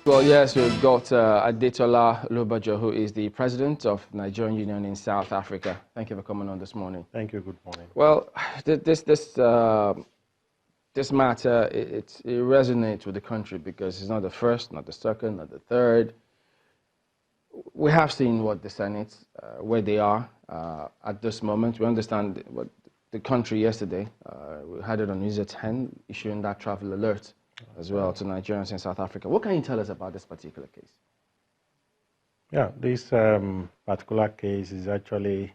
Well, yes, we've got Olubajo, who is the president of Nigerian Union in South Africa. Thank you for coming on this morning. Thank you. Good morning. Well, this matter, it resonates with the country because it's not the first, not the second, not the third. We have seen what the Senate, where they are at this moment. We understand what the country yesterday, we had it on News at 10, issuing that travel alert as well to Nigerians in South Africa. What can you tell us about this particular case? Yeah, this particular case is actually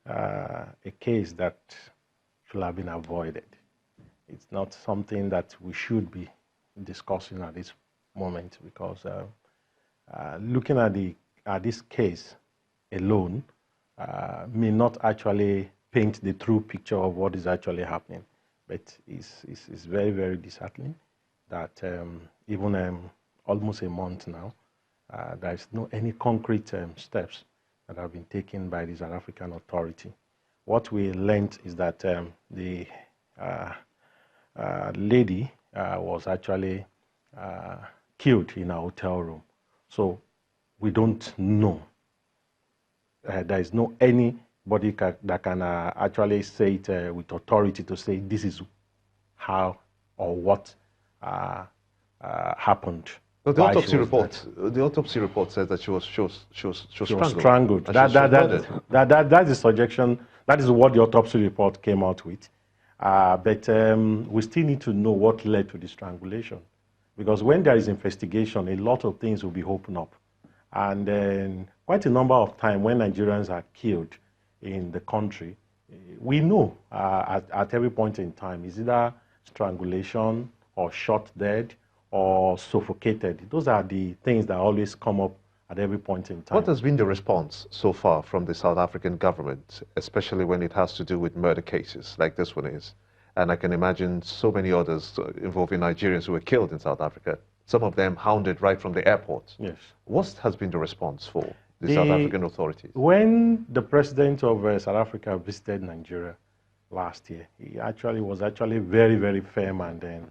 a case that should have been avoided. It's not something that we should be discussing at this moment because looking at this case alone may not actually paint the true picture of what is actually happening. But it's very, very disheartening that even almost a month now, there is no any concrete steps that have been taken by the South African authority. What we learned is that the lady was actually killed in a hotel room. So we don't know. There is no anybody that can actually say it with authority to say this is how or what happened. But the autopsy report says that she was strangled. That's the suggestion. That is what the autopsy report came out with. But we still need to know what led to the strangulation, because when there is investigation, a lot of things will be opened up, and then quite a number of times when Nigerians are killed in the country, we know at every point in time is either strangulation or shot dead or suffocated. Those are the things that always come up at every point in time. What has been the response so far from the South African government, especially when it has to do with murder cases like this one is? And I can imagine so many others involving Nigerians who were killed in South Africa, some of them hounded right from the airport. Yes. What has been the response for the South African authorities? When the president of South Africa visited Nigeria last year, he was actually very, very firm and then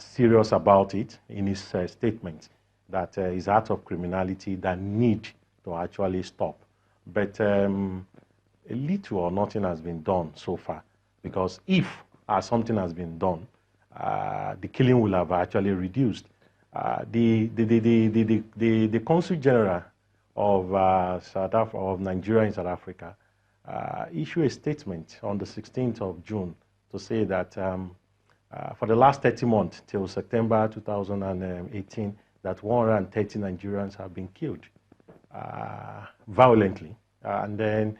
serious about it in his statement that is act of criminality that need to actually stop. But a little or nothing has been done so far, because if something has been done, the killing will have actually reduced. The Consul General of Nigeria in South Africa issued a statement on the 16th of June to say that for the last 30 months till September 2018, that 130 Nigerians have been killed violently. And then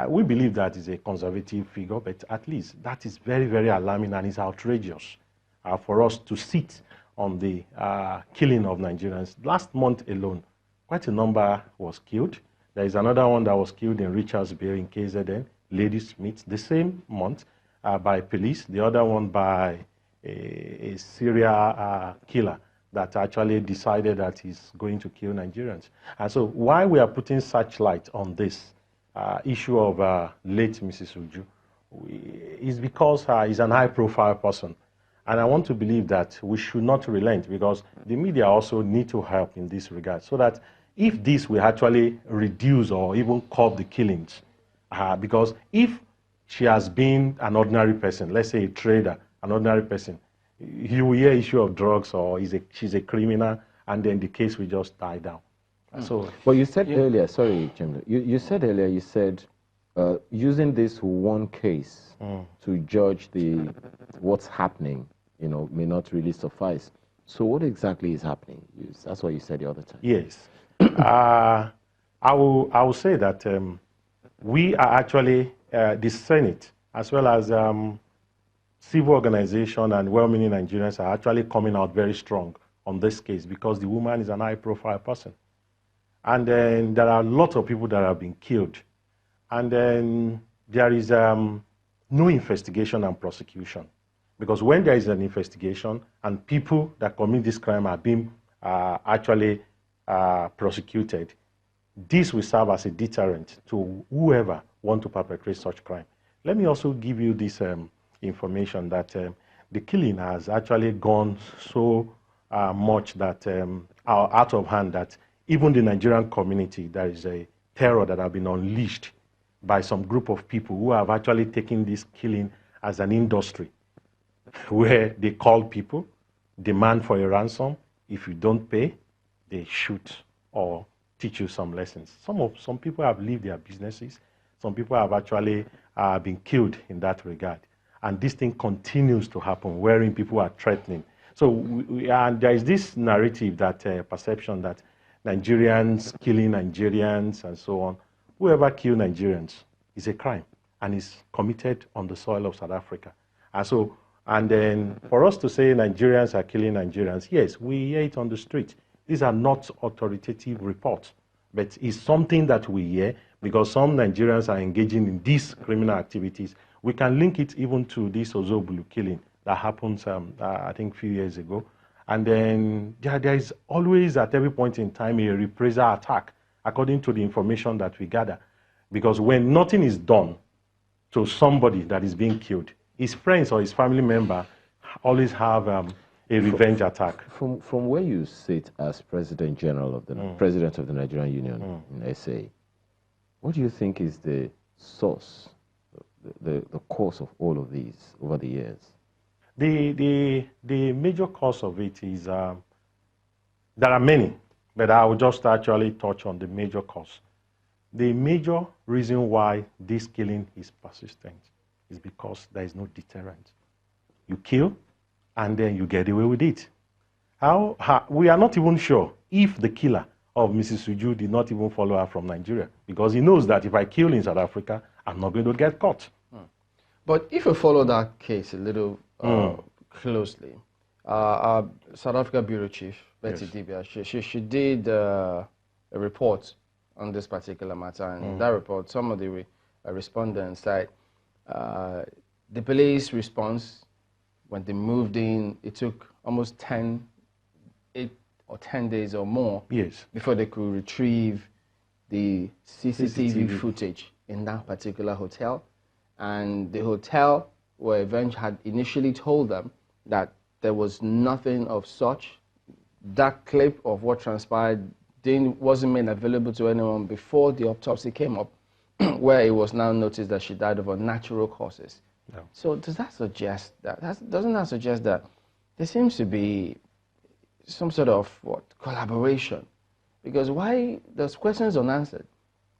we believe that is a conservative figure, but at least that is very, very alarming and is outrageous for us to sit on the killing of Nigerians. Last month alone, quite a number was killed. There is another one that was killed in Richards Bay in KZN, Lady Smith, the same month by police. The other one by a serial killer that actually decided that he's going to kill Nigerians. And so why we are putting such light on this issue of late Mrs. Uju is because he's an high-profile person. And I want to believe that we should not relent, because the media also need to help in this regard, so that if this will actually reduce or even curb the killings, because if she has been an ordinary person, let's say a trader, an ordinary person, you will hear issue of drugs or she's a criminal, and then the case will just die down. So, well, you said earlier, sorry, Jim, you said earlier, you said using this one case to judge what's happening, may not really suffice. So what exactly is happening? That's what you said the other time. Yes. I will say that we are actually, the Senate, as well as civil organization and well-meaning Nigerians are actually coming out very strong on this case, because the woman is an high-profile person. And then there are lots of people that have been killed. And then there is no investigation and prosecution. Because when there is an investigation and people that commit this crime are being actually prosecuted, this will serve as a deterrent to whoever want to perpetrate such crime. Let me also give you this information that the killing has actually gone so much that are out of hand, that even the Nigerian community, there is a terror that have been unleashed by some group of people who have actually taken this killing as an industry, where they call people, demand for a ransom. If you don't pay, they shoot or teach you some lessons. Some people have left their businesses. Some people have actually been killed in that regard. And this thing continues to happen, wherein people are threatening. So and there is this narrative, that perception that Nigerians killing Nigerians and so on. Whoever kills Nigerians is a crime and is committed on the soil of South Africa. And then for us to say Nigerians are killing Nigerians, yes, we hear it on the street. These are not authoritative reports, but it's something that we hear because some Nigerians are engaging in these criminal activities. We can link it even to this Ozobulu killing that happened, I think, a few years ago. And then there is always, at every point in time, a reprisal attack, according to the information that we gather. Because when nothing is done to somebody that is being killed, his friends or his family member always have a revenge attack. From where you sit as President General of the President of the Nigerian Union in SA, what do you think is the source, the cause of all of these over the years? The major cause of it is, there are many, but I will just actually touch on the major cause. The major reason why this killing is persistent is because there is no deterrent. You kill, and then you get away with it. We are not even sure if the killer of Mrs. Suju did not even follow her from Nigeria, because he knows that if I kill in South Africa, I'm not going to get caught. But if you follow that case a little closely, our South Africa Bureau Chief, Betty Dibia, she did a report on this particular matter, and in that report, some of the respondents said the police response, when they moved in, it took almost 8 or 10 days or more before they could retrieve the CCTV footage in that particular hotel. And the hotel had initially told them that there was nothing of such. That clip of what transpired wasn't made available to anyone before the autopsy came up, where it was now noticed that she died of unnatural causes. No. So does that suggest that, doesn't that suggest that there seems to be some sort of collaboration? Because why, there's questions unanswered.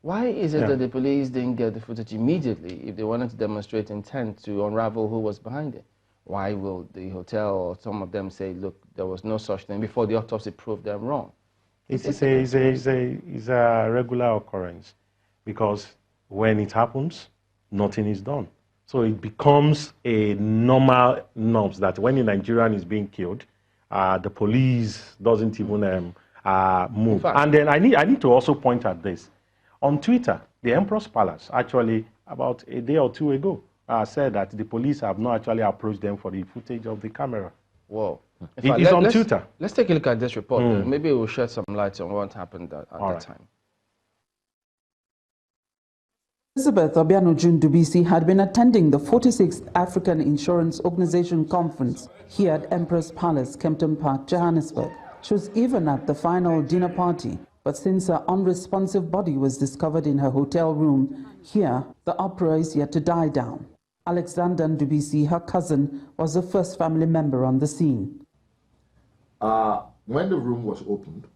Why is it that the police didn't get the footage immediately if they wanted to demonstrate intent to unravel who was behind it? Why will the hotel or some of them say, look, there was no such thing before the autopsy proved them wrong? It's a regular occurrence, because when it happens, nothing is done. So it becomes a norm that when a Nigerian is being killed, the police doesn't even move. And then I need to also point at this. On Twitter, the Emperor's Palace, actually, about a day or two ago, said that the police have not actually approached them for the footage of the camera. Whoa. It is on Twitter. Let's take a look at this report. Maybe it will shed some light on what happened at that time. Elizabeth Obiano Dubisi had been attending the 46th African Insurance Organization Conference here at Emperor's Palace, Kempton Park, Johannesburg. She was even at the final dinner party, but since her unresponsive body was discovered in her hotel room here, the uproar is yet to die down. Alexander Dubisi, her cousin, was the first family member on the scene. When the room was opened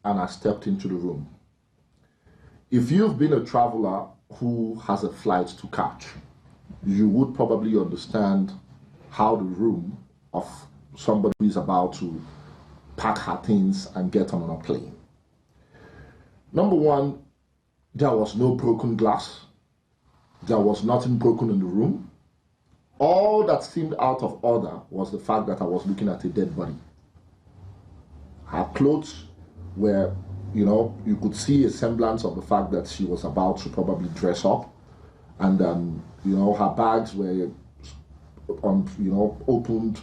and I stepped into the room, if you've been a traveler who has a flight to catch, you would probably understand how the room of somebody who is about to pack her things and get on a plane. Number one, there was no broken glass. There was nothing broken in the room. All that seemed out of order was the fact that I was looking at a dead body. Her clothes were, you could see a semblance of the fact that she was about to probably dress up. And, her bags were, opened.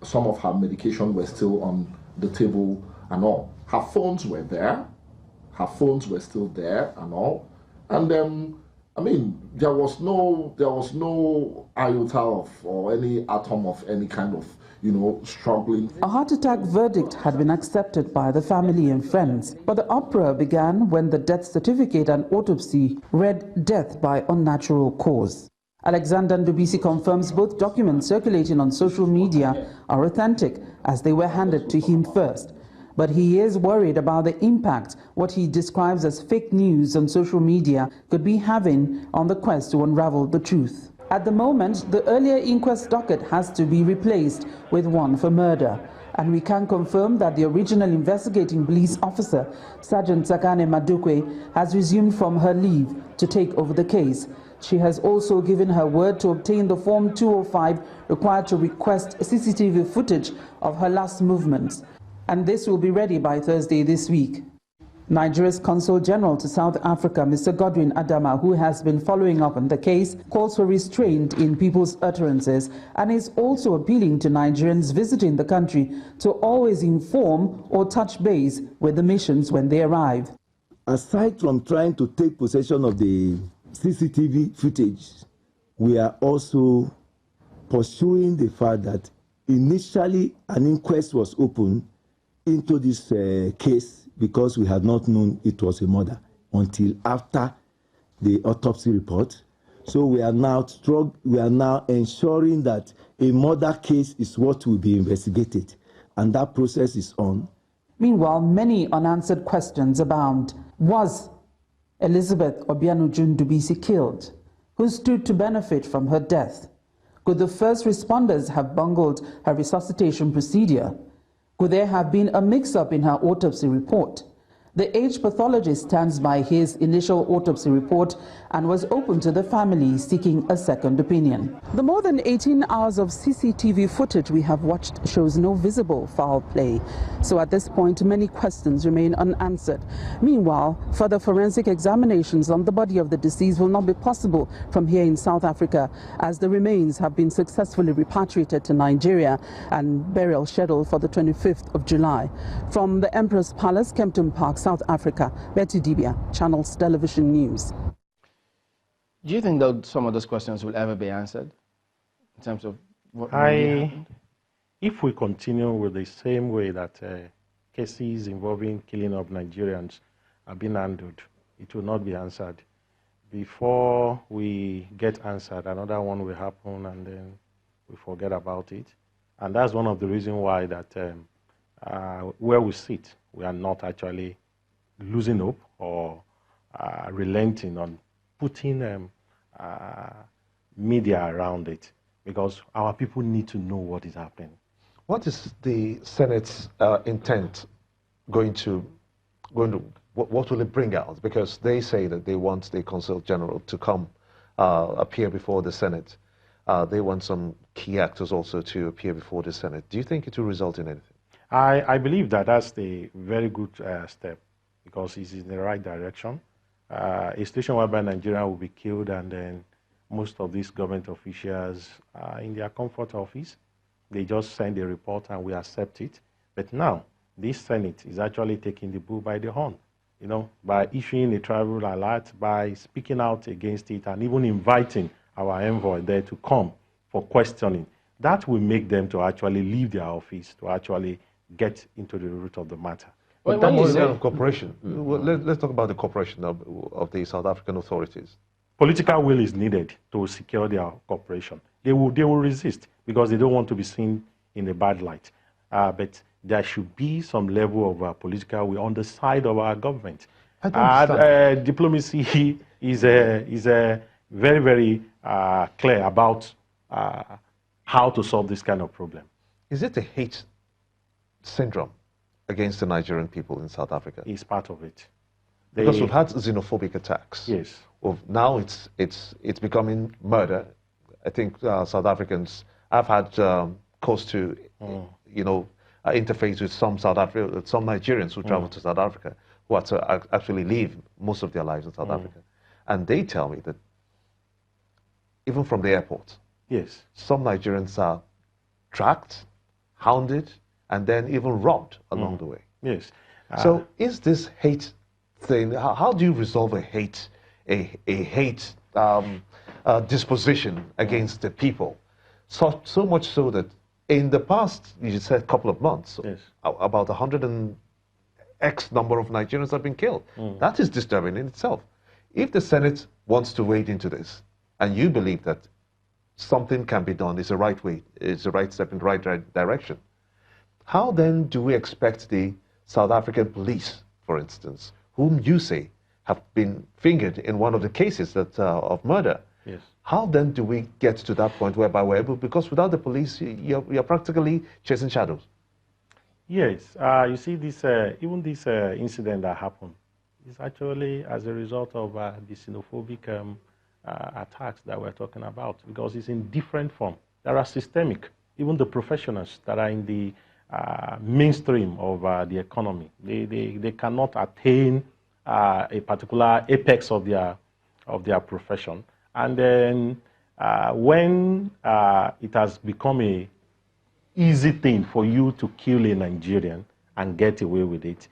Some of her medication were still on the table and all. Her phones were there. Her phones were still there and all. And there was no iota of, or any atom of any kind of, struggling. A heart attack verdict had been accepted by the family and friends, but the uproar began when the death certificate and autopsy read death by unnatural cause. Alexander Ndubisi confirms both documents circulating on social media are authentic, as they were handed to him first. But he is worried about the impact what he describes as fake news on social media could be having on the quest to unravel the truth. At the moment, the earlier inquest docket has to be replaced with one for murder. And we can confirm that the original investigating police officer, Sergeant Sakane Madukwe, has resumed from her leave to take over the case. She has also given her word to obtain the Form 205 required to request CCTV footage of her last movements. And this will be ready by Thursday this week. Nigeria's Consul General to South Africa, Mr. Godwin Adama, who has been following up on the case, calls for restraint in people's utterances and is also appealing to Nigerians visiting the country to always inform or touch base with the missions when they arrive. Aside from trying to take possession of the CCTV footage, we are also pursuing the fact that initially an inquest was opened into this case because we had not known it was a murder until after the autopsy report. So we are now ensuring that a murder case is what will be investigated, and that process is on. Meanwhile, many unanswered questions abound. Was Elizabeth Obianujun Ndubisi killed? Who stood to benefit from her death? Could the first responders have bungled her resuscitation procedure? Could there have been a mix-up in her autopsy report? The aged pathologist stands by his initial autopsy report and was open to the family seeking a second opinion. The more than 18 hours of CCTV footage we have watched shows no visible foul play. So at this point, many questions remain unanswered. Meanwhile, further forensic examinations on the body of the deceased will not be possible from here in South Africa, as the remains have been successfully repatriated to Nigeria and burial scheduled for the 25th of July. From the Emperor's Palace, Kempton Park, South Africa, Betty Dibia, Channels Television News. Do you think that some of those questions will ever be answered in terms of what really happened? If we continue with the same way that cases involving killing of Nigerians are being handled, it will not be answered. Before we get answered, another one will happen and then we forget about it. And that's one of the reasons why that where we sit, we are not actually losing hope or relenting on putting media around it, because our people need to know what is happening. What is the Senate's intent going to, what will it bring out? Because they say that they want the Consul General to come appear before the Senate. They want some key actors also to appear before the Senate. Do you think it will result in anything? I believe that that's the very good step, because it's in the right direction. A situation whereby Nigeria will be killed and then most of these government officials are in their comfort office. They just send a report and we accept it. But now, this Senate is actually taking the bull by the horn, you know, by issuing a travel alert, by speaking out against it, and even inviting our envoy there to come for questioning. That will make them to actually leave their office, to actually get into the root of the matter. But that was kind of cooperation. Let's talk about the cooperation of the South African authorities. Political will is needed to secure their cooperation. They will resist because they don't want to be seen in a bad light. But there should be some level of political will on the side of our government. Diplomacy is very, very clear about how to solve this kind of problem. Is it a hate syndrome against the Nigerian people in South Africa? It's part of it. Because we've had xenophobic attacks. Yes. Now it's becoming murder. I think South Africans have had cause to, interface with some Nigerians who travel to South Africa, who had to actually live most of their lives in South Africa. And they tell me that even from the airport, yes, some Nigerians are tracked, hounded, and then even robbed along the way. Yes. So is this hate thing, how do you resolve a hate disposition against the people? So much so that in the past, you said couple of months, Yes. About 100 and X number of Nigerians have been killed. That is disturbing in itself. If the Senate wants to wade into this, and you believe that something can be done, is the right way, is the right step in the right direction, how then do we expect the South African police, for instance, whom you say have been fingered in one of the cases that, of murder, Yes. how then do we get to that point whereby we're able, because without the police, you're practically chasing shadows? Yes, you see, this even this incident that happened is actually as a result of the xenophobic attacks that we're talking about, because it's in different form. There are systemic, even the professionals that are in the mainstream of the economy, they cannot attain a particular apex of their profession. And then when it has become a easy thing for you to kill a Nigerian and get away with it,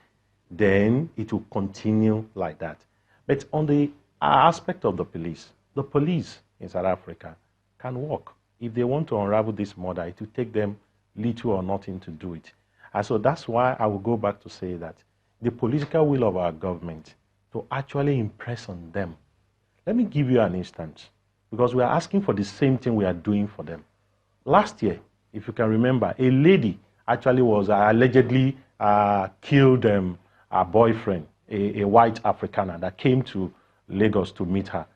then it will continue like that. But on the aspect of the police in South Africa can work. If they want to unravel this murder, it will take them little or nothing to do it. And so that's why I will go back to say that the political will of our government to actually impress on them. Let me give you an instance, because we are asking for the same thing we are doing for them. Last year, if you can remember, a lady actually was allegedly killed her boyfriend, a white Afrikaner that came to Lagos to meet her.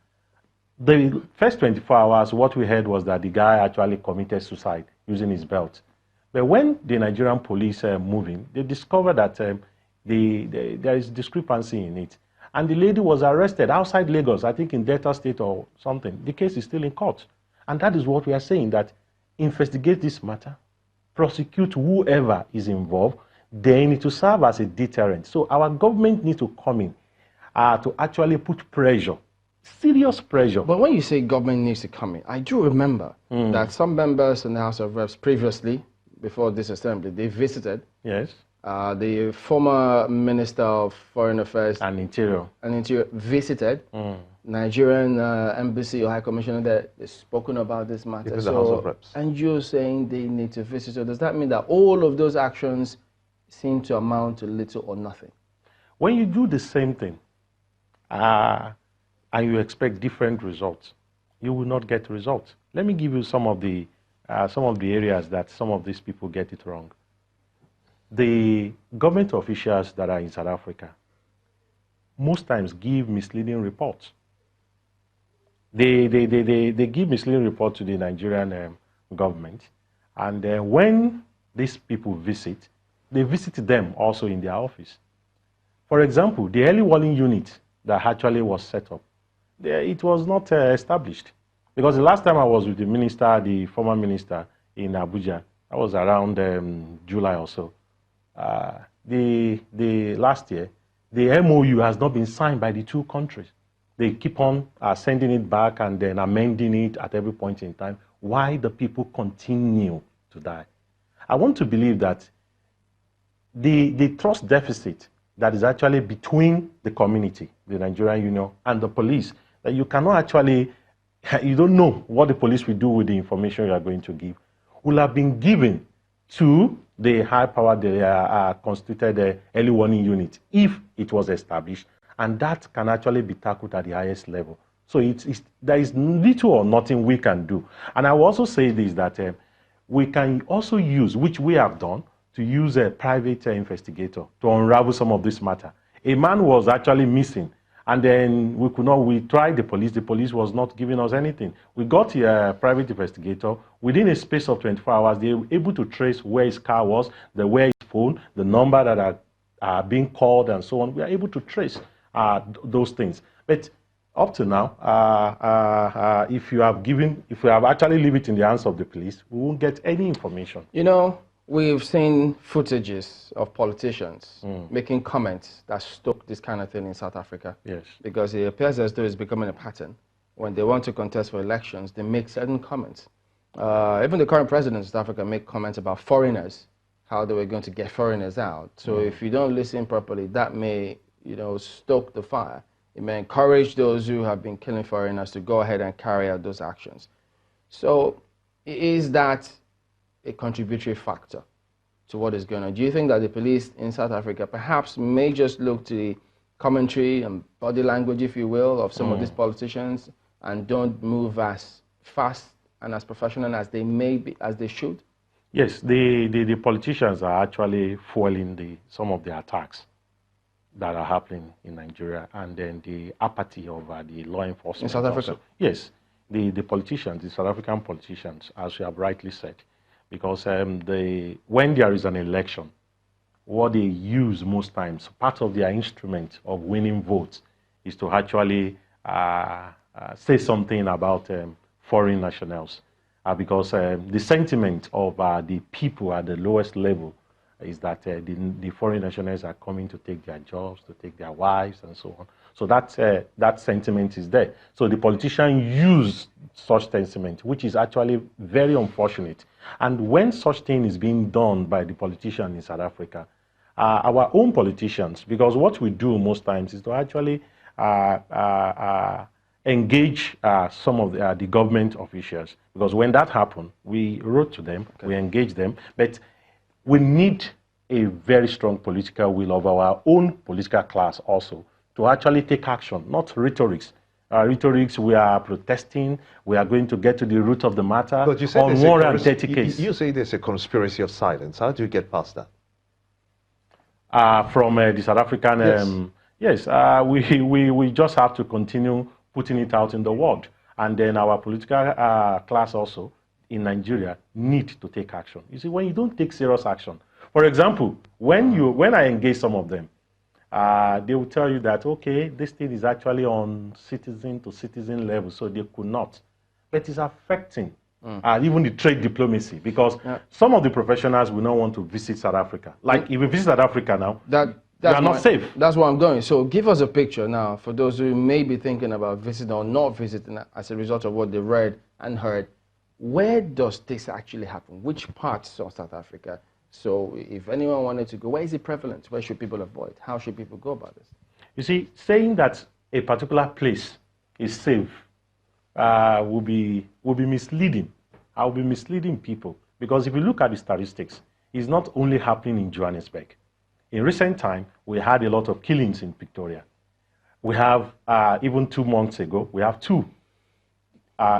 The first 24 hours, what we heard was that the guy actually committed suicide using his belt. But when the Nigerian police moved in, they discovered that there is discrepancy in it. And the lady was arrested outside Lagos, I think in Delta State or something. The case is still in court. And that is what we are saying, that investigate this matter, prosecute whoever is involved, then it will serve as a deterrent. So our government needs to come in to actually put pressure, serious pressure. But when you say government needs to come in, I do remember that some members in the House of Reps previously, before this assembly, they visited. Yes. The former Minister of Foreign Affairs And Interior. visited Nigerian embassy or High Commissioner there. They've spoken about this matter. Even the House of Reps. And you're saying they need to visit. So does that mean that all of those actions seem to amount to little or nothing? When you do the same thing and you expect different results, you will not get results. Let me give you some of the areas that some of these people get it wrong. The government officials that are in South Africa most times give misleading reports. They give misleading reports to the Nigerian government, and when these people visit, they visit them also in their office. For example, the early warning unit that actually was set up, it was not established. Because the last time I was with the minister, the former minister in Abuja, that was around July or so. The last year, the MOU has not been signed by the two countries. They keep on sending it back and then amending it at every point in time. Why the people continue to die? I want to believe that the trust deficit that is actually between the community, the Nigerian Union, and the police, that you cannot actually, you don't know what the police will do with the information you are going to give, will have been given to the high-powered, constituted early warning unit if it was established, and that can actually be tackled at the highest level. So there is little or nothing we can do. And I will also say this, that we can also use, which we have done, to use a private investigator to unravel some of this matter. A man was actually missing, and then we tried the police was not giving us anything. We got a private investigator. Within a space of 24 hours, they were able to trace where his car was, where his phone, the number that are being called, and so on. We are able to trace those things. But up to now, if you have actually leave it in the hands of the police, we won't get any information. You know, we've seen footages of politicians making comments that stoke this kind of thing in South Africa. Yes. Because it appears as though it's becoming a pattern. When they want to contest for elections, they make certain comments. Even the current president of South Africa make comments about foreigners, how they were going to get foreigners out. So if you don't listen properly, that may, stoke the fire. It may encourage those who have been killing foreigners to go ahead and carry out those actions. So is that a contributory factor to what is going on? Do you think that the police in South Africa perhaps may just look to the commentary and body language, if you will, of some of these politicians and don't move as fast and as professional as they may be, as they should? Yes, the politicians are actually fueling some of the attacks that are happening in Nigeria, and then the apathy of the law enforcement. In South Africa? Also. Yes, the politicians, the South African politicians, as you have rightly said, because when there is an election, what they use most times, part of their instrument of winning votes, is to actually say something about foreign nationals. Because the sentiment of the people at the lowest level is that the foreign nationals are coming to take their jobs, to take their wives, and so on. So that sentiment is there. So the politicians use such sentiment, which is actually very unfortunate. And when such thing is being done by the politicians in South Africa, our own politicians, because what we do most times is to actually engage some of the government officials, because when that happened, we wrote to them, we engaged them, but we need a very strong political will of our own political class also to actually take action, not rhetorics. Rhetorics, we are protesting, we are going to get to the root of the matter. But you say on 130 cases. You say there's a conspiracy of silence. How do you get past that? From the South African, yes, we just have to continue putting it out in the world. And then our political class also in Nigeria need to take action. You see, when you don't take serious action, for example, when I engage some of them, they will tell you that, okay, this thing is actually on citizen to citizen level, so they could not. But it's affecting even the trade diplomacy, because some of the professionals will not want to visit South Africa. Like, if we visit South Africa now, they are not safe. That's where I'm going. So give us a picture now for those who may be thinking about visiting or not visiting as a result of what they read and heard. Where does this actually happen? Which parts of South Africa? So if anyone wanted to go, where is it prevalent? Where should people avoid? How should people go about this? You see, saying that a particular place is safe will be misleading. I will be misleading people, because if you look at the statistics, it's not only happening in Johannesburg. In recent time, we had a lot of killings in Pretoria. We have, even 2 months ago, we have 2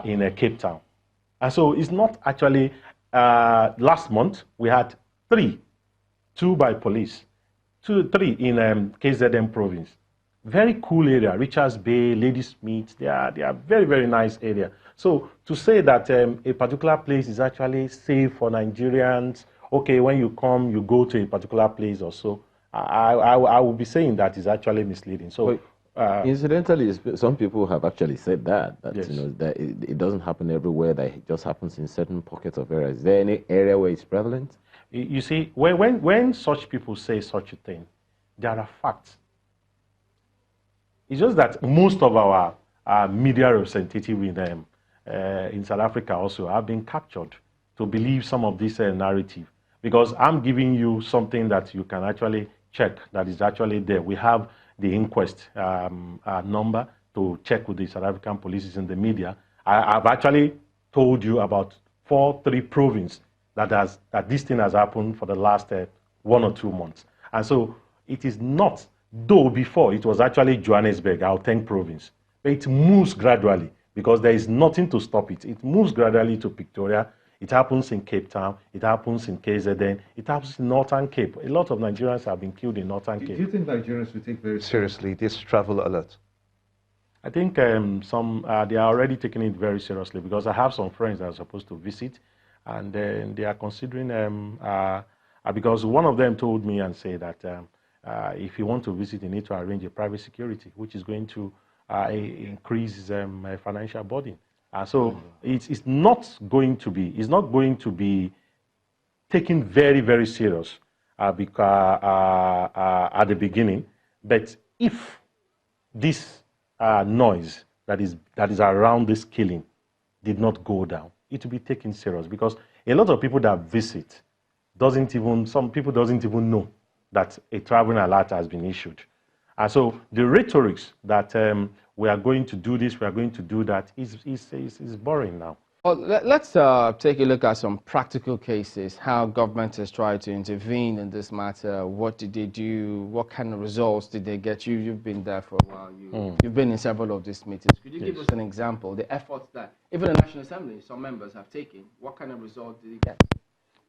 in Cape Town. And so it's not actually, last month, we had 3, 2 by police, 3 in KZN province. Very cool area, Richards Bay, Ladysmith, they are very, very nice area. So to say that a particular place is actually safe for Nigerians, okay, when you come, you go to a particular place or so, I will be saying that is actually misleading. So, incidentally, some people have actually said that yes. You know, that it doesn't happen everywhere, that it just happens in certain pockets of areas. Is there any area where it's prevalent? You see, when such people say such a thing, there are facts. It's just that most of our media representatives in South Africa also have been captured to believe some of this narrative. Because I'm giving you something that you can actually check that is actually there. We have the inquest number to check with the South African police in the media. I've actually told you about 3 provinces that this thing has happened for the last 1 or 2 months. And so it is not, though before it was actually Johannesburg, our 10th province, but it moves gradually because there is nothing to stop it. It moves gradually to Pretoria. It happens in Cape Town, it happens in KZN, it happens in Northern Cape. A lot of Nigerians have been killed in Northern Cape. Do you think Nigerians will take very seriously this travel alert? I think they are already taking it very seriously, because I have some friends that are supposed to visit, and they are considering, because one of them told me and said that if you want to visit, you need to arrange a private security, which is going to increase financial burden. So it's not going to be taken very, very serious at the beginning. But if this noise that is around this killing did not go down, it will be taken serious, because a lot of people that visit some people doesn't even know that a traveling alert has been issued. And so the rhetorics that we are going to do this, we are going to do that, is boring now. Well, let's take a look at some practical cases, how government has tried to intervene in this matter. What did they do? What kind of results did they get? You've been there for a while. You've been in several of these meetings. Could you give us an example, the efforts that even the National Assembly, some members have taken? What kind of result did you get?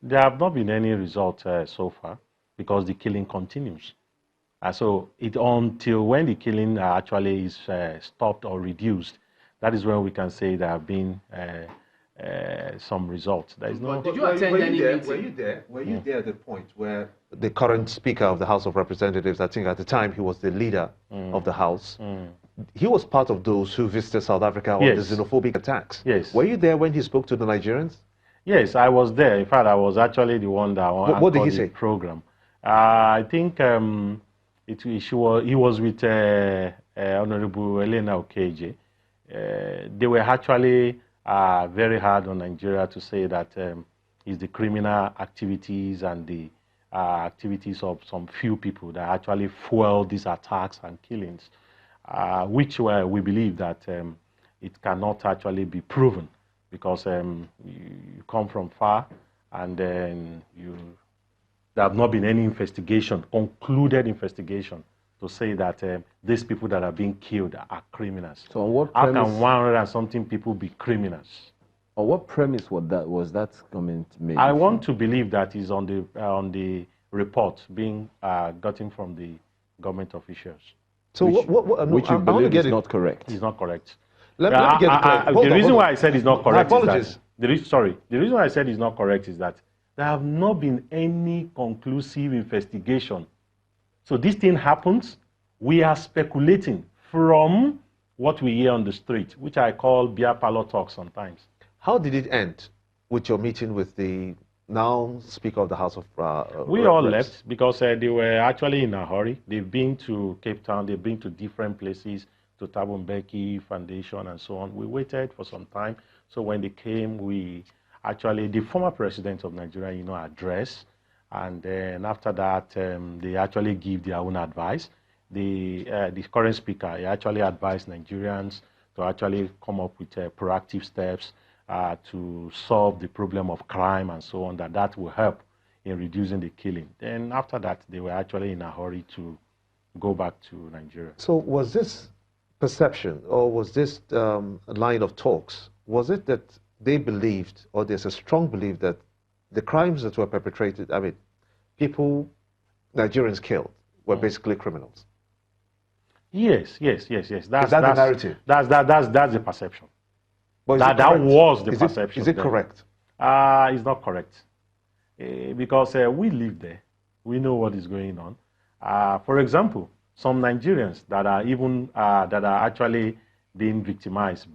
There have not been any result so far because the killing continues. So until when the killing actually is stopped or reduced, that is when we can say there have been some results. There is no. Did you attend any meeting? Were you there at the point where the current Speaker of the House of Representatives, I think at the time he was the leader of the House, he was part of those who visited South Africa on the xenophobic attacks? Yes. Were you there when he spoke to the Nigerians? Yes, I was there. In fact, I was actually the one that what did he say? Program. I think he was with Honorable Elena Okeje. They were actually very hard on Nigeria to say that it's the criminal activities and the activities of some few people that actually fuel these attacks and killings, which we believe that it cannot actually be proven because you come from far and then there have not been any investigation, concluded investigation, to say that these people that are being killed are criminals. So on what How premise, can 100 and something people be criminals? on what premise was that comment made? I want to believe that is on the report being gotten from the government officials. So which you believe is not correct. It's not correct. Let me get it correct. The reason why I said it's not correct apologies. is that the reason why I said it's not correct is that there have not been any conclusive investigation. So this thing happens, we are speculating from what we hear on the street, which I call beer parlor talk sometimes. How did it end with your meeting with the now Speaker of the House of We all left because they were actually in a hurry. They've been to Cape Town, they've been to different places, to Thabo Mbeki Foundation and so on. We waited for some time. So when they came, the former president of Nigeria, addressed. And then after that, they actually give their own advice. The current speaker, he actually advised Nigerians to actually come up with proactive steps to solve the problem of crime and so on, that will help in reducing the killing. Then after that, they were actually in a hurry to go back to Nigeria. So was this perception or was this line of talks, was it that they believed, or there's a strong belief that the crimes that were perpetrated, people Nigerians killed were basically criminals? Yes. That's the narrative? That's the perception. But that was the perception. Is it correct? It's not correct. Because we live there. We know what is going on. For example, some Nigerians that are actually being victimized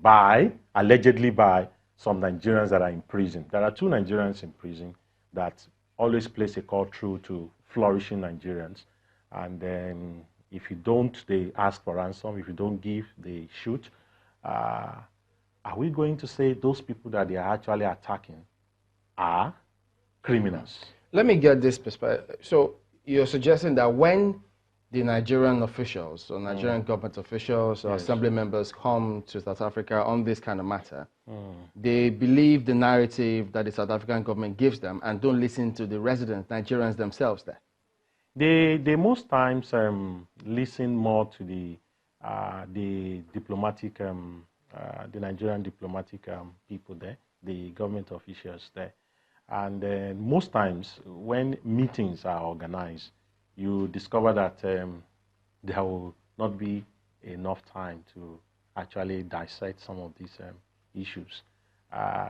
allegedly by some Nigerians that are in prison. There are 2 Nigerians in prison that always place a call through to flourishing Nigerians. And then if you don't, they ask for ransom. If you don't give, they shoot. Are we going to say those people that they are actually attacking are criminals? Let me get this perspective. So you're suggesting that when the Nigerian officials or Nigerian government officials or assembly members come to South Africa on this kind of matter, they believe the narrative that the South African government gives them and don't listen to the residents, Nigerians themselves there? They most times listen more to the diplomatic, the Nigerian diplomatic people there, the government officials there. And most times when meetings are organized, you discover that there will not be enough time to actually dissect some of these issues.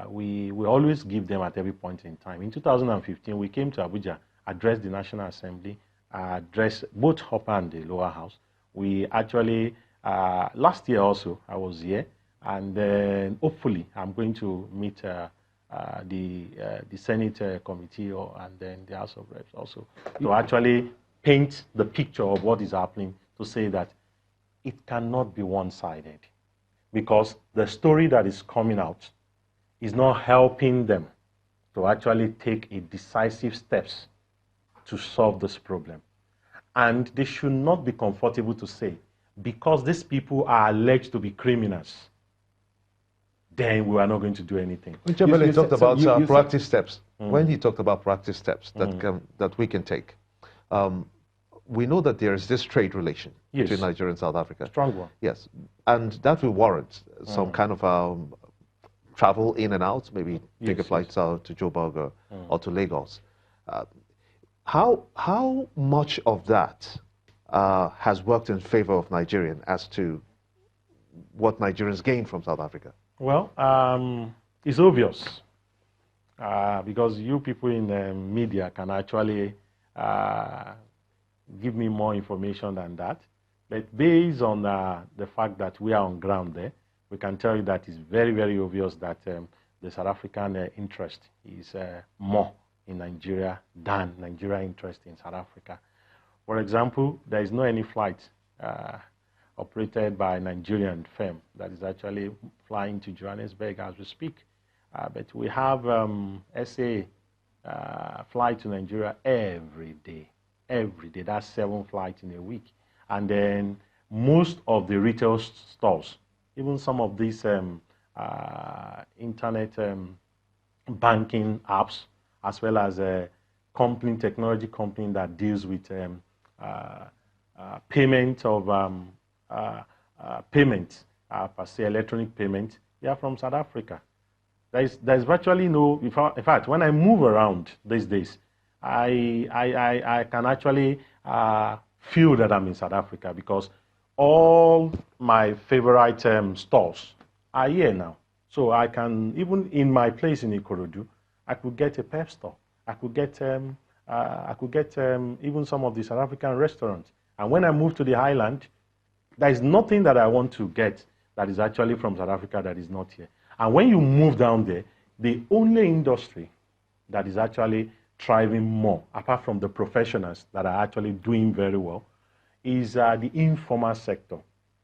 We always give them at every point in time. In 2015, we came to Abuja, addressed the National Assembly, addressed both upper and the lower house. We actually, last year also, I was here, and then hopefully I'm going to meet the Senate committee and then the House of Reps also to actually paint the picture of what is happening, to say that it cannot be one-sided because the story that is coming out is not helping them to actually take a decisive steps to solve this problem. And they should not be comfortable to say, because these people are alleged to be criminals, then we are not going to do anything. When talked about proactive steps. Mm. When he talked about proactive steps that we can take, we know that there is this trade relation between Nigeria and South Africa. Strong one. Yes, and that will warrant some kind of travel in and out, maybe take a flight out to Joburg or to Lagos. How much of that has worked in favor of Nigerian as to what Nigerians gain from South Africa? Well, it's obvious because you people in the media can actually give me more information than that. But based on the fact that we are on ground there, we can tell you that it's very, very obvious that the South African interest is more in Nigeria than Nigeria interest in South Africa. For example, there is no any flight operated by a Nigerian firm that is actually flying to Johannesburg as we speak. But we have SA fly to Nigeria every day. Every day. That's 7 flights in a week. And then most of the retail stores, even some of these internet banking apps, as well as a technology company that deals with payment of payment, per se, electronic payment, they are from South Africa. There's virtually no, in fact, when I move around these days, I can actually feel that I'm in South Africa because all my favorite stores are here now. So I can, even in my place in Ikorodu, I could get a pep store. I could get even some of the South African restaurants. And when I move to the island, there is nothing that I want to get that is actually from South Africa that is not here. And when you move down there, the only industry that is actually thriving more, apart from the professionals that are actually doing very well, is the informal sector.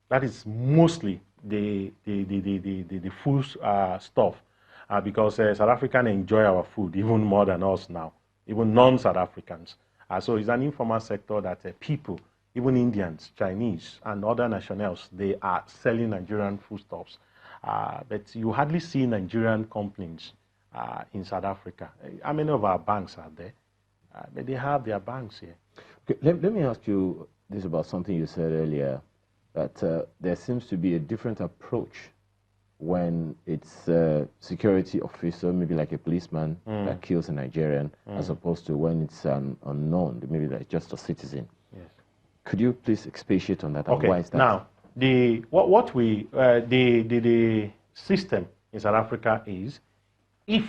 That is mostly the food stuff, because South Africans enjoy our food even more than us now, even non-South Africans. So it's an informal sector that people, even Indians, Chinese, and other nationals, they are selling Nigerian foodstuffs. But you hardly see Nigerian companies in South Africa. How many of our banks are there? But they have their banks here. Okay, let me ask you this about something you said earlier, that there seems to be a different approach when it's a security officer, maybe like a policeman that kills a Nigerian, as opposed to when it's an unknown, maybe like just a citizen. Yes. Could you please expatiate on that? Okay. Why is that? Now, the system in South Africa is, if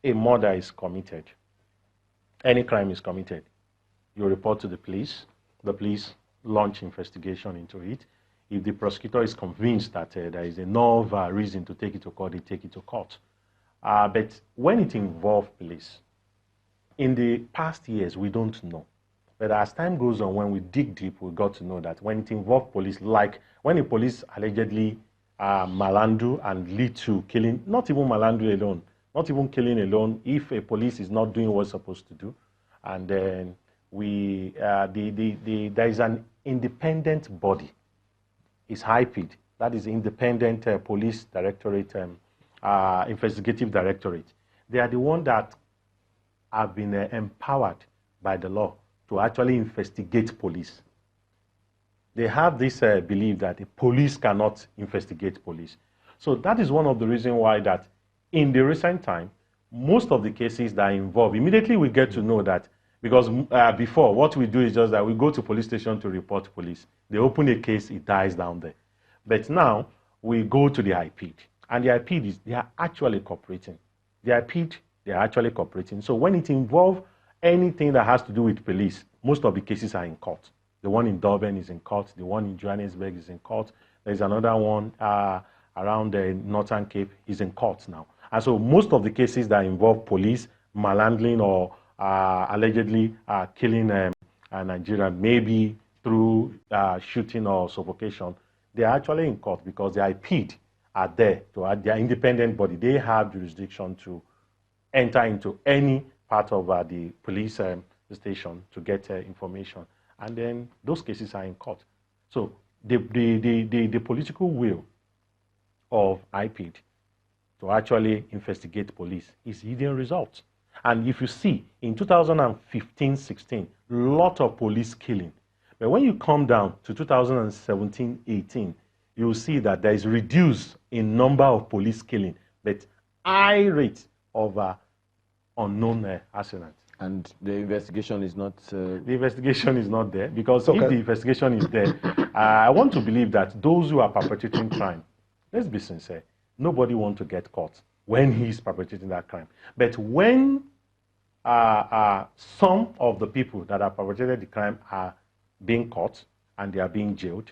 a murder is committed, any crime is committed, you report to the police launch investigation into it. If the prosecutor is convinced that there is enough reason to take it to court, they take it to court. But when it involves police, in the past years, we don't know. But as time goes on, when we dig deep, we got to know that when it involves police, like when the police allegedly malandu and lead to killing, not even malandu alone, not even killing alone, if a police is not doing what it's supposed to do, and then there is an independent body, it's HIPID, that is Independent Police Directorate, Investigative Directorate. They are the ones that have been empowered by the law to actually investigate police. They have this belief that the police cannot investigate police. So that is one of the reasons why that in the recent time, most of the cases that are involved, immediately we get to know that, because before, what we do is just that we go to police station to report police. They open a case, it dies down there. But now, we go to the IPID. And the IPID, they are actually cooperating. The IPID, they are actually cooperating. So when it involves anything that has to do with police, most of the cases are in court. The one in Durban is in court. The one in Johannesburg is in court. There's another one around the Northern Cape is in court now. And so most of the cases that involve police, malhandling, or allegedly killing a Nigerian, maybe through shooting or suffocation, they are actually in court because the IPID are there to add their independent body. They have jurisdiction to enter into any part of the police station to get information. And then those cases are in court. So the political will of IPID to actually investigate police is yielding results. And if you see, in 2015-16, lot of police killing. But when you come down to 2017-18, you will see that there is reduced in number of police killing, but high rate of unknown accidents. And the investigation is not... The investigation is not there, because if the investigation is there, I want to believe that those who are perpetrating crime, let's be sincere, nobody wants to get caught when he's perpetrating that crime. But when some of the people that have perpetrated the crime are being caught and they are being jailed,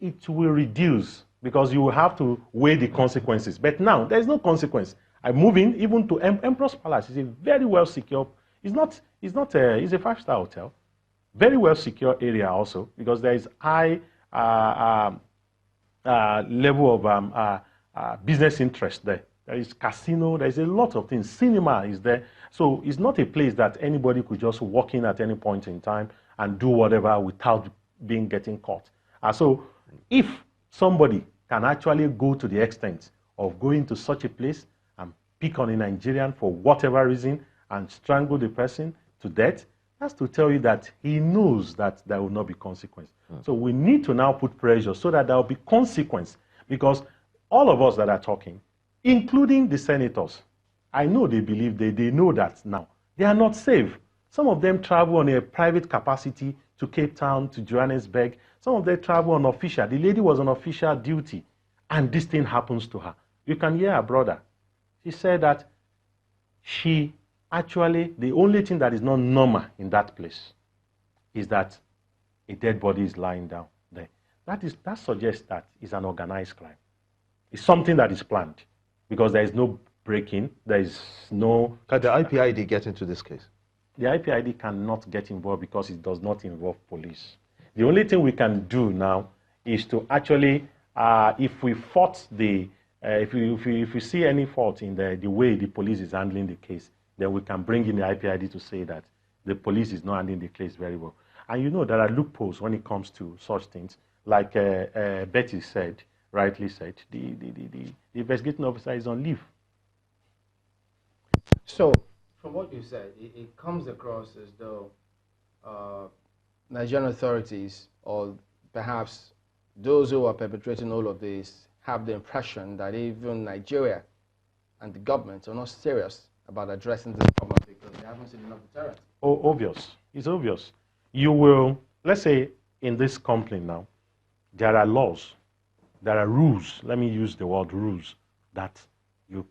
it will reduce, because you will have to weigh the consequences. But now, there is no consequence. I'm moving even to Emperor's Palace. It's a very well secure. It's a five-star hotel. Very well secure area also, because there is high level of business interest there. There is casino, there is a lot of things. Cinema is there. So it's not a place that anybody could just walk in at any point in time and do whatever without getting caught. So if somebody can actually go to the extent of going to such a place and pick on a Nigerian for whatever reason and strangle the person to death, that's to tell you that he knows that there will not be consequence. So we need to now put pressure so that there will be consequence, because all of us that are talking, including the senators, I know they believe, they know that now. They are not safe. Some of them travel on a private capacity to Cape Town, to Johannesburg. Some of them travel on official. The lady was on official duty, and this thing happens to her. You can hear her brother. She said that she actually, the only thing that is not normal in that place is that a dead body is lying down there. That suggests that it's an organized crime. It's something that is planned, because there is no break-in, there is no... Can the IPID get into this case? The IPID cannot get involved because it does not involve police. The only thing we can do now is to actually, if we see any fault in the way the police is handling the case, then we can bring in the IPID to say that the police is not handling the case very well. And you know, there are loopholes when it comes to such things. Like Betty said, rightly said, the investigating officer is on leave. So, from what you said, it comes across as though Nigerian authorities, or perhaps those who are perpetrating all of this, have the impression that even Nigeria and the government are not serious about addressing this problem because they haven't seen enough deterrence. Oh, obvious. It's obvious. You will, let's say in this complaint now, there are laws, there are rules, let me use the word rules, that you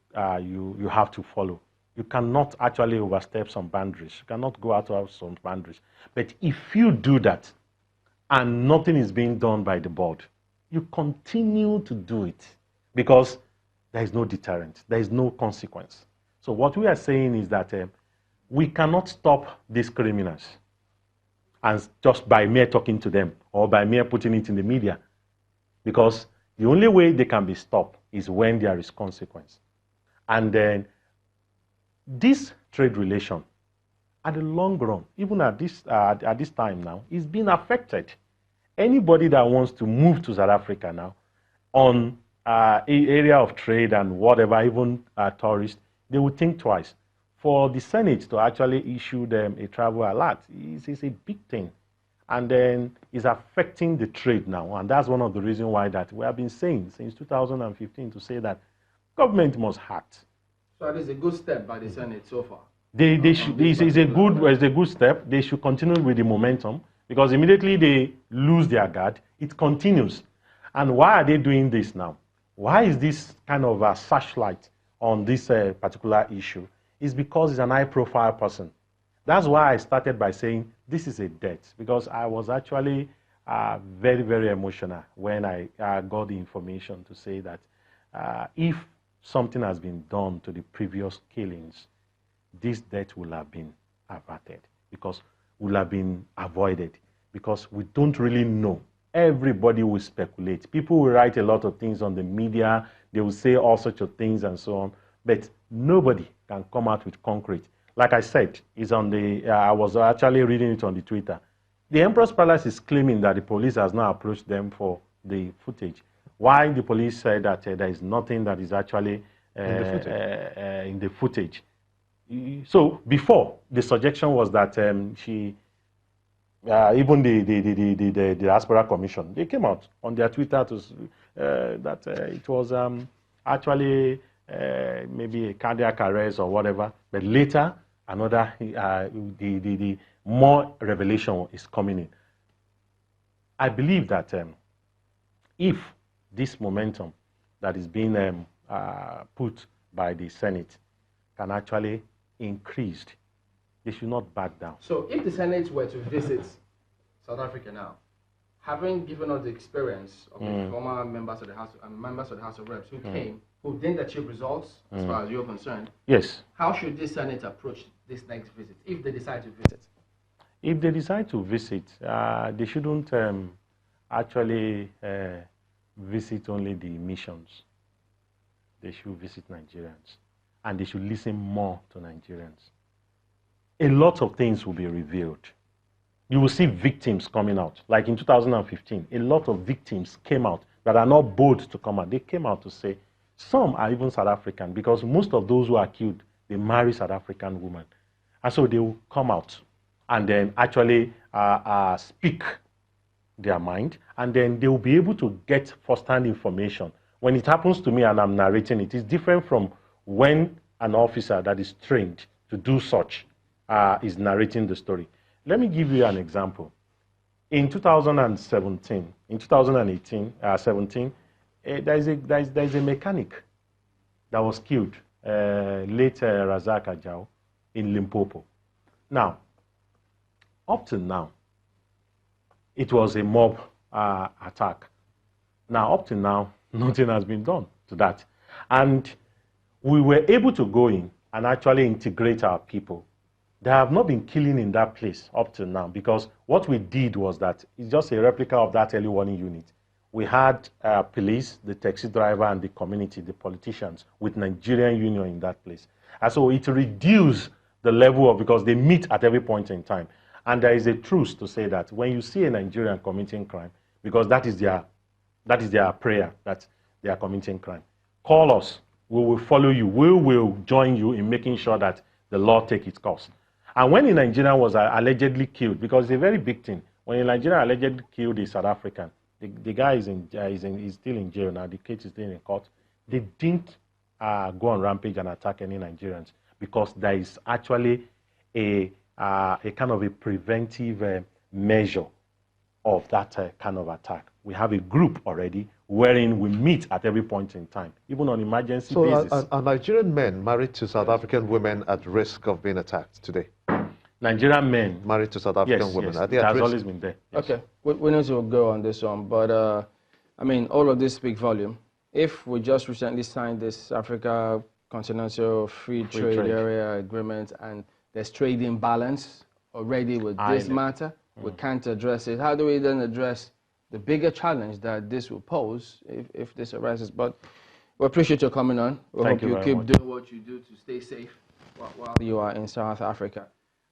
have to follow. You cannot actually overstep some boundaries. You cannot go out of some boundaries. But if you do that and nothing is being done by the board, you continue to do it because there is no deterrent. There is no consequence. So what we are saying is that we cannot stop these criminals and just by mere talking to them or by mere putting it in the media, because the only way they can be stopped is when there is consequence. And then this trade relation, at the long run, even at this time now, is being affected. Anybody that wants to move to South Africa now on area of trade and whatever, even tourists, they would think twice. For the Senate to actually issue them a travel alert is a big thing. And then it's affecting the trade now. And that's one of the reasons why that we have been saying since 2015 to say that government must act. So it is a good step by the Senate so far. It's a good step. They should continue with the momentum, because immediately they lose their guard, it continues. And why are they doing this now? Why is this kind of a searchlight on this particular issue? It's because he's an high-profile person. That's why I started by saying this is a debt, because I was actually very, very emotional when I got the information to say that if something has been done to the previous killings, this death will have been averted, because will have been avoided, because we don't really know. Everybody will speculate. People will write a lot of things on the media. They will say all sorts of things and so on, but nobody can come out with concrete. Like I said, it's on the, I was actually reading it on the Twitter. The Emperor's Palace is claiming that the police has now approached them for the footage. Why the police said that there is nothing that is actually in the footage. So before, the suggestion was that even the Diaspora Commission, they came out on their Twitter to that it was actually maybe a cardiac arrest or whatever. But later, another the more revelation is coming in. I believe that if this momentum that is being put by the Senate can actually increase, they should not back down. So if the Senate were to visit South Africa now, having given us the experience of the former members of the House and members of the House of Reps who came, who didn't achieve results as far as you're concerned, yes. How should this Senate approach this next visit if they decide to visit? If they decide to visit, they shouldn't actually visit only the missions. They should visit Nigerians, and they should listen more to Nigerians. A lot of things will be revealed. You will see victims coming out. Like in 2015, a lot of victims came out that are not bold to come out. They came out to say, some are even South African, because most of those who are killed, they marry South African women. And so they will come out and then actually speak their mind, and then they will be able to get first-hand information. When it happens to me and I'm narrating it, it's different from when an officer that is trained to do such is narrating the story. Let me give you an example. In 2017, in 2018, 17, there's a mechanic that was killed, late Razak Ajao, in Limpopo. Now, up to now, it was a mob attack. Now, up to now, nothing has been done to that. And we were able to go in and actually integrate our people. They have not been killing in that place up to now, because what we did was that it's just a replica of that early warning unit. We had police, the taxi driver, and the community, the politicians, with Nigerian Union in that place. And so it reduced the level of, because they meet at every point in time. And there is a truth to say that when you see a Nigerian committing crime, because that is their prayer, that they are committing crime, call us. We will follow you. We will join you in making sure that the law takes its course. And when a Nigerian was allegedly killed, because it's a very big thing, when a Nigerian allegedly killed a South African, the guy is still in jail now. The case is still in court. They didn't go on rampage and attack any Nigerians, because there is actually a kind of a preventive measure of that kind of attack. We have a group already wherein we meet at every point in time, even on emergency basis. So are Nigerian men married to South African women at risk of being attacked today? Nigerian men married to South African women, yes, are they it at has risk? always been there. Yes. Okay, we need to go on this one, but I mean, all of this speak volume. If we just recently signed this Africa Continental Free Trade Area Agreement, and there's trade imbalance already with this matter, we can't address it. How do we then address the bigger challenge that this will pose if this arises? But we appreciate your coming on. We hope you keep doing what you do to stay safe while you are in South Africa.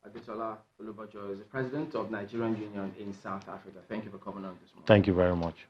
Olubajo is the president of Nigerian Union in South Africa. Thank you for coming on this morning. Thank you very much.